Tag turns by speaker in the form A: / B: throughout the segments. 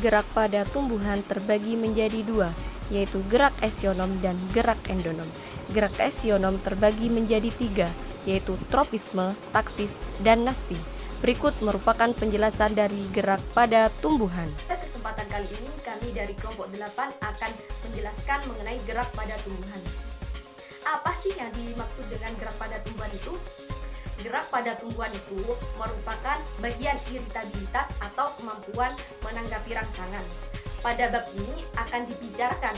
A: gerak pada tumbuhan terbagi menjadi dua, yaitu gerak esionom dan gerak endonom. Gerak esionom terbagi menjadi tiga, yaitu tropisme, taksis, dan nasti. Berikut merupakan penjelasan dari gerak pada tumbuhan. Pada kesempatan kali ini, kami dari kelompok 8 akan menjelaskan mengenai gerak pada tumbuhan. Apa sih yang dimaksud dengan gerak pada tumbuhan itu? Gerak pada tumbuhan itu merupakan bagian iritabilitas atau kemampuan menanggapi rangsangan. Pada bab ini akan dibicarakan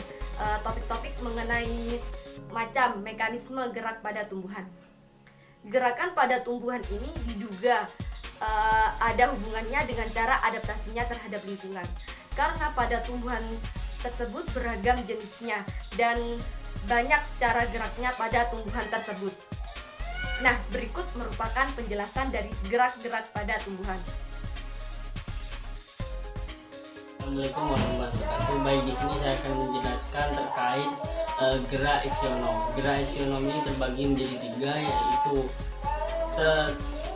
A: topik-topik mengenai macam mekanisme gerak pada tumbuhan. Gerakan pada tumbuhan ini diduga ada hubungannya dengan cara adaptasinya terhadap lingkungan. Karena pada tumbuhan tersebut beragam jenisnya dan banyak cara geraknya pada tumbuhan tersebut. Nah, berikut merupakan penjelasan dari gerak-gerak pada tumbuhan.
B: Assalamualaikum warahmatullahi wabarakatuh. Baik, di sini saya akan menjelaskan terkait gerak esionom. Gerak esionom ini terbagi menjadi tiga, yaitu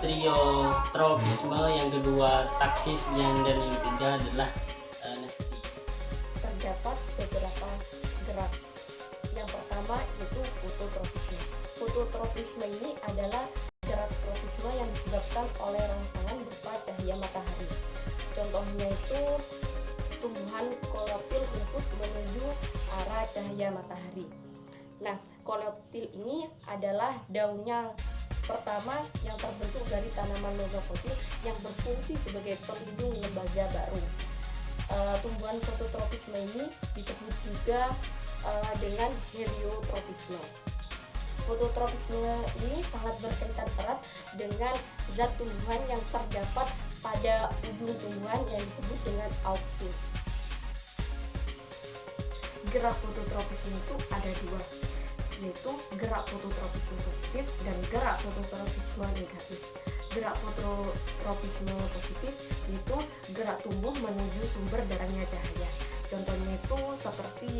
B: triotropisme, yang kedua taksis, dan yang ketiga adalah nasti.
A: Terdapat beberapa gerak. Yang pertama yaitu fototropisme. Fototropisme ini adalah gerak tropisme yang disebabkan oleh rangsangan berupa cahaya matahari. Contohnya itu tumbuhan koleoptil rumput menuju arah cahaya matahari. Nah, koleoptil ini adalah daunnya pertama yang terbentuk dari tanaman logofotil yang berfungsi sebagai pelindung lembaga baru. Tumbuhan fototropisme ini disebut juga dengan heliotropisme. Fototropisme ini sangat berkaitan erat dengan zat tumbuhan yang terdapat pada ujung tumbuhan yang disebut dengan auksil. Gerak fototropisme itu ada dua, yaitu gerak fototropisme positif dan gerak fototropisme negatif. Gerak fototropisme positif yaitu gerak tumbuh menuju sumber darahnya cahaya. Contohnya itu seperti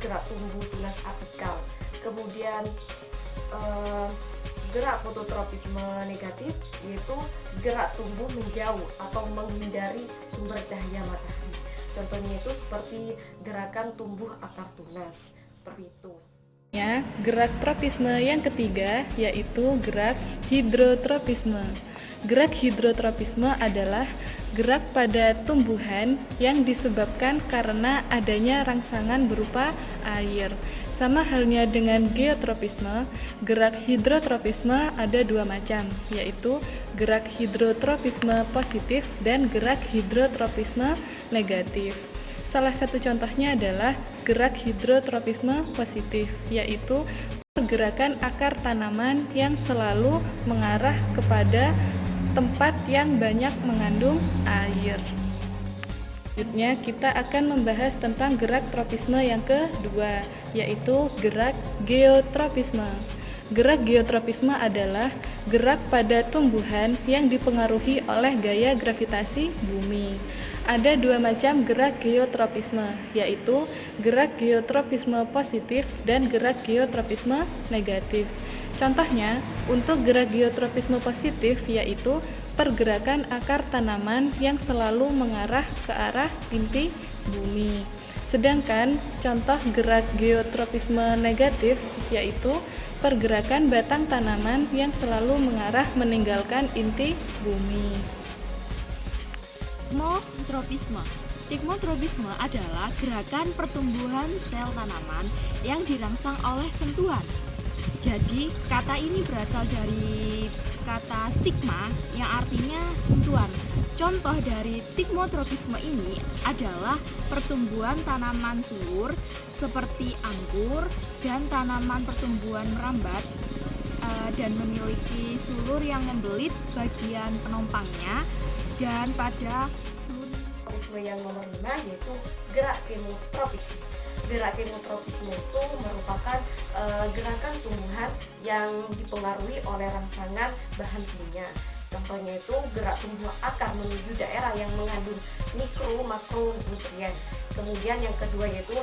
A: gerak tumbuh tunas apikal. Kemudian gerak fototropisme negatif yaitu gerak tumbuh menjauh atau menghindari sumber cahaya matahari. Contohnya itu seperti gerakan tumbuh akar tunas, seperti itu.
C: Gerak tropisme yang ketiga yaitu gerak hidrotropisme. Gerak hidrotropisme adalah gerak pada tumbuhan yang disebabkan karena adanya rangsangan berupa air. Sama halnya dengan geotropisme, gerak hidrotropisme ada dua macam, yaitu gerak hidrotropisme positif dan gerak hidrotropisme negatif. Salah satu contohnya adalah gerak hidrotropisme positif, yaitu pergerakan akar tanaman yang selalu mengarah kepada tempat yang banyak mengandung air. Selanjutnya kita akan membahas tentang gerak tropisme yang kedua, yaitu gerak geotropisme. Gerak geotropisme adalah gerak pada tumbuhan yang dipengaruhi oleh gaya gravitasi bumi. Ada dua macam gerak geotropisme, yaitu gerak geotropisme positif dan gerak geotropisme negatif. Contohnya, untuk gerak geotropisme positif yaitu pergerakan akar tanaman yang selalu mengarah ke arah inti bumi. Sedangkan contoh gerak geotropisme negatif yaitu pergerakan batang tanaman yang selalu mengarah meninggalkan inti bumi.
D: Tikmotropisme. Tikmotropisme adalah gerakan pertumbuhan sel tanaman yang dirangsang oleh sentuhan. Jadi, kata ini berasal dari kata stigma yang artinya sentuhan. Contoh dari tikmotropisme ini adalah pertumbuhan tanaman sulur seperti anggur dan tanaman pertumbuhan merambat dan memiliki sulur yang membelit bagian penompangnya dan pada
A: Tropisme yang nomor 5 yaitu gerak kemotropisme. Gerak kemotropisme itu merupakan gerakan tumbuhan yang dipengaruhi oleh rangsangan bahan kimia. Contohnya itu gerak tumbuh akar menuju daerah yang mengandung mikro makronutrien. Kemudian yang kedua yaitu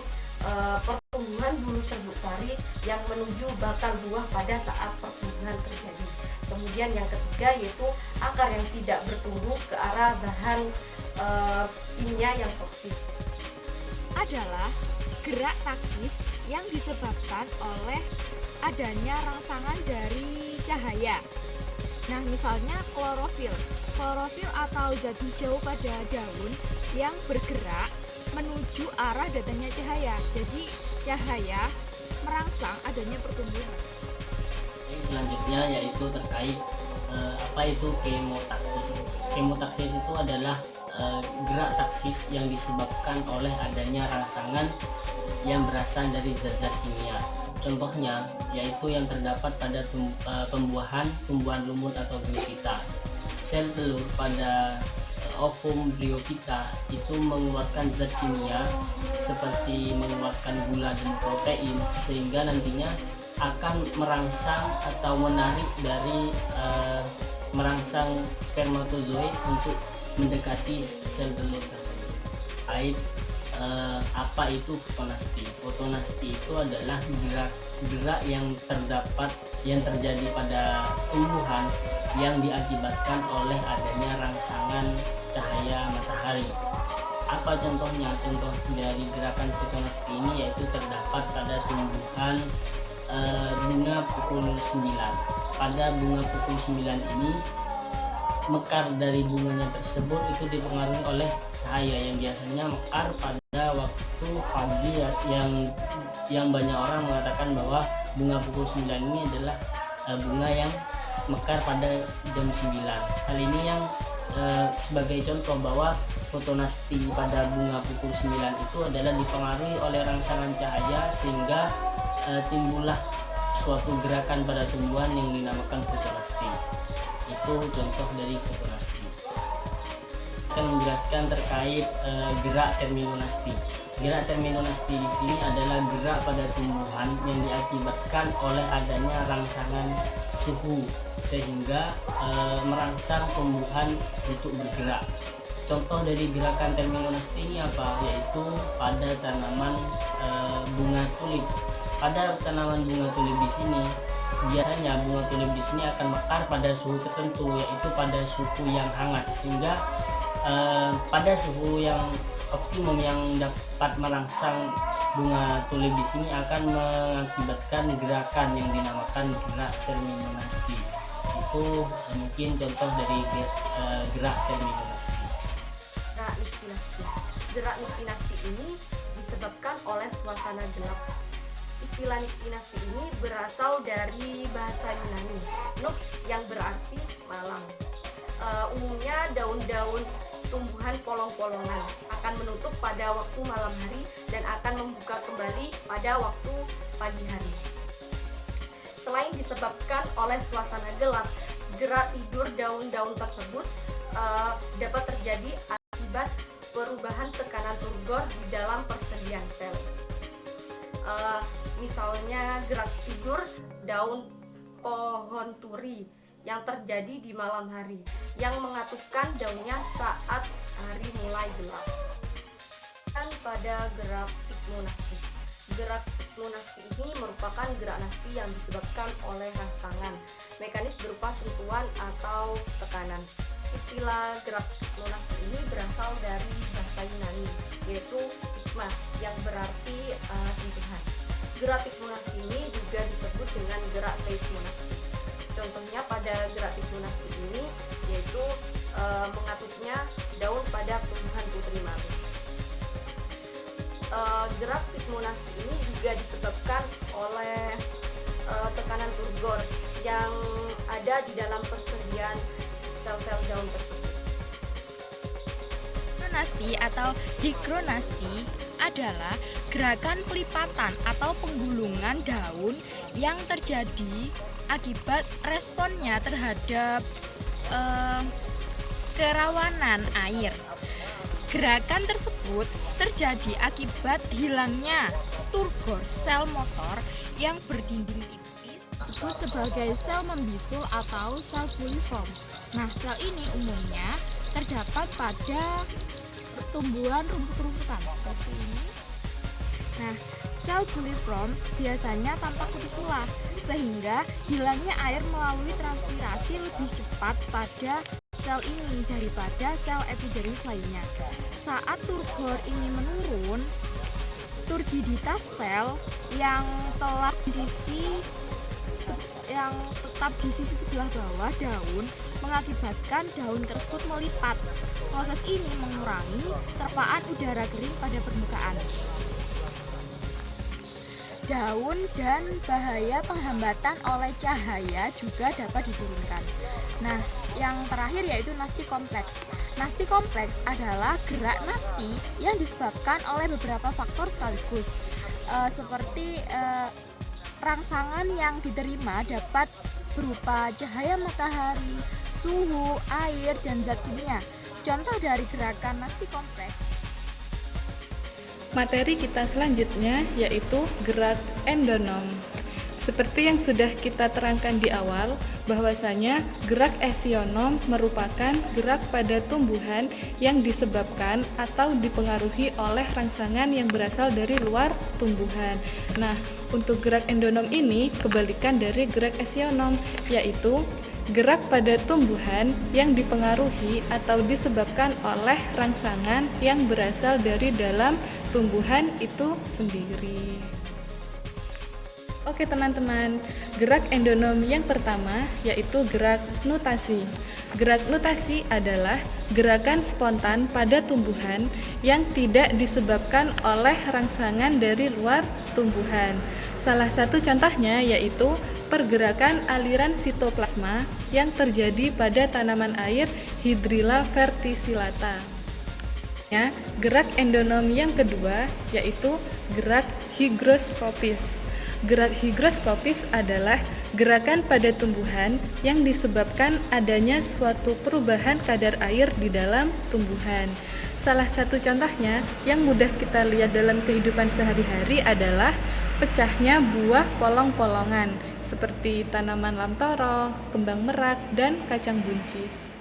A: pertumbuhan bulu serbuk sari yang menuju bakal buah pada saat pertumbuhan terjadi. Kemudian yang ketiga yaitu akar yang tidak bertumbuh ke arah bahan kimia yang toksis.
D: Adalah gerak taksis yang disebabkan oleh adanya rangsangan dari cahaya. Nah, misalnya klorofil. Klorofil atau zat hijau pada daun yang bergerak menuju arah datangnya cahaya. Jadi, cahaya merangsang adanya pertumbuhan.
B: Selanjutnya yaitu terkait apa itu kemotaksis. Kemotaksis itu adalah gerak taksis yang disebabkan oleh adanya rangsangan yang berasal dari zat-zat kimia. Contohnya yaitu yang terdapat pada tumbuhan lumut atau biopita. Sel telur pada ovum bryopita itu mengeluarkan zat kimia seperti mengeluarkan gula dan protein, sehingga nantinya akan merangsang atau menarik dari merangsang spermatozoid untuk mendekati sel telur tersebut. Apa itu fotonasti? Fotonasti itu adalah gerak yang terjadi pada tumbuhan yang diakibatkan oleh adanya rangsangan cahaya matahari. Apa contohnya? Contoh dari gerakan fotonasti ini yaitu terdapat pada tumbuhan bunga pukul 9. Pada bunga pukul 9 ini, mekar dari bunganya tersebut itu dipengaruhi oleh cahaya yang biasanya mekar pada waktu pagi, yang banyak orang mengatakan bahwa bunga pukul 9 ini adalah bunga yang mekar pada jam 9. Hal ini yang sebagai contoh bahwa fotonasti pada bunga pukul 9 itu adalah dipengaruhi oleh rangsangan cahaya, sehingga timbullah suatu gerakan pada tumbuhan yang dinamakan fotonasti. Itu contoh dari fotonasti. Akan menjelaskan terkait gerak terminonasti. Gerak terminonasti di sini adalah gerak pada tumbuhan yang diakibatkan oleh adanya rangsangan suhu, sehingga merangsang tumbuhan untuk bergerak. Contoh dari gerakan terminonasti ini apa? Yaitu pada tanaman bunga tulip. Pada tanaman bunga tulip di sini, biasanya bunga tulip di sini akan mekar pada suhu tertentu, yaitu pada suhu yang hangat, sehingga pada suhu yang optimum yang dapat merangsang bunga tulip di sini akan mengakibatkan gerakan yang dinamakan gerak terminonasti. Itu mungkin contoh dari gerak terminonasti.
A: Gerak niftinasti. Gerak niftinasti ini disebabkan oleh suasana gelap. Istilah niftinasti ini berasal dari bahasa Yunani nux, yang berarti malam. Umumnya daun-daun tumbuhan polong-polongan akan menutup pada waktu malam hari dan akan membuka kembali pada waktu pagi hari. Selain disebabkan oleh suasana gelap, gerak tidur daun-daun tersebut dapat terjadi akibat perubahan tekanan turgor di dalam persediaan sel. Misalnya gerak tidur daun pohon turi yang terjadi di malam hari, yang mengatupkan daunnya saat hari mulai gelap. Dan pada gerak pigmonasti. Gerak pigmonasti ini merupakan gerak nasti yang disebabkan oleh rangsangan mekanis berupa sentuhan atau tekanan. Istilah gerak pigmonasti ini berasal dari bahasa Yunani, yaitu pigma, yang berarti sentuhan. Gerak pigmonasti ini juga disebut dengan gerak seismonasti. Contohnya pada gerak pigmonasti ini yaitu mengatupnya daun pada tumbuhan putri maru. Gerak pigmonasti ini juga disebabkan oleh tekanan turgor yang ada di dalam persediaan sel-sel daun tersebut.
D: Pronasti atau dikronasti adalah gerakan pelipatan atau penggulungan daun yang terjadi akibat responnya terhadap kerawanan air. Gerakan tersebut terjadi akibat hilangnya turgor sel motor yang berdinding tipis, disebut sebagai sel membisul atau sel puliform. Nah, sel ini umumnya terdapat pada tumbuhan rumput-rumputan seperti ini. Nah, sel buliform biasanya tampak putih tulah, sehingga hilangnya air melalui transpirasi lebih cepat pada sel ini daripada sel epidermis lainnya. Saat turgor ini menurun, turgiditas sel yang tetap di sisi sebelah bawah daun mengakibatkan daun tersebut melipat. Proses ini mengurangi terpaan udara kering pada permukaan daun dan bahaya penghambatan oleh cahaya juga dapat diturunkan. Nah, yang terakhir yaitu nasti kompleks. Nasti kompleks adalah gerak nasti yang disebabkan oleh beberapa faktor sekaligus, seperti rangsangan yang diterima dapat berupa cahaya matahari, suhu, air, dan zat kimia. Contoh dari gerakan nasti kompleks.
C: Materi kita selanjutnya yaitu gerak endonom. Seperti yang sudah kita terangkan di awal, bahwasanya gerak esionom merupakan gerak pada tumbuhan yang disebabkan atau dipengaruhi oleh rangsangan yang berasal dari luar tumbuhan. Nah, untuk gerak endonom ini kebalikan dari gerak esionom, yaitu gerak pada tumbuhan yang dipengaruhi atau disebabkan oleh rangsangan yang berasal dari dalam tumbuhan itu sendiri. Oke teman-teman, gerak endonom yang pertama yaitu gerak nutasi. Gerak nutasi adalah gerakan spontan pada tumbuhan yang tidak disebabkan oleh rangsangan dari luar tumbuhan. Salah satu contohnya yaitu pergerakan aliran sitoplasma yang terjadi pada tanaman air Hydrilla verticillata. Gerak endonom yang kedua yaitu gerak higroskopis. Gerak higroskopis adalah gerakan pada tumbuhan yang disebabkan adanya suatu perubahan kadar air di dalam tumbuhan. Salah satu contohnya yang mudah kita lihat dalam kehidupan sehari-hari adalah pecahnya buah polong-polongan seperti tanaman lamtoro, kembang merak, dan kacang buncis.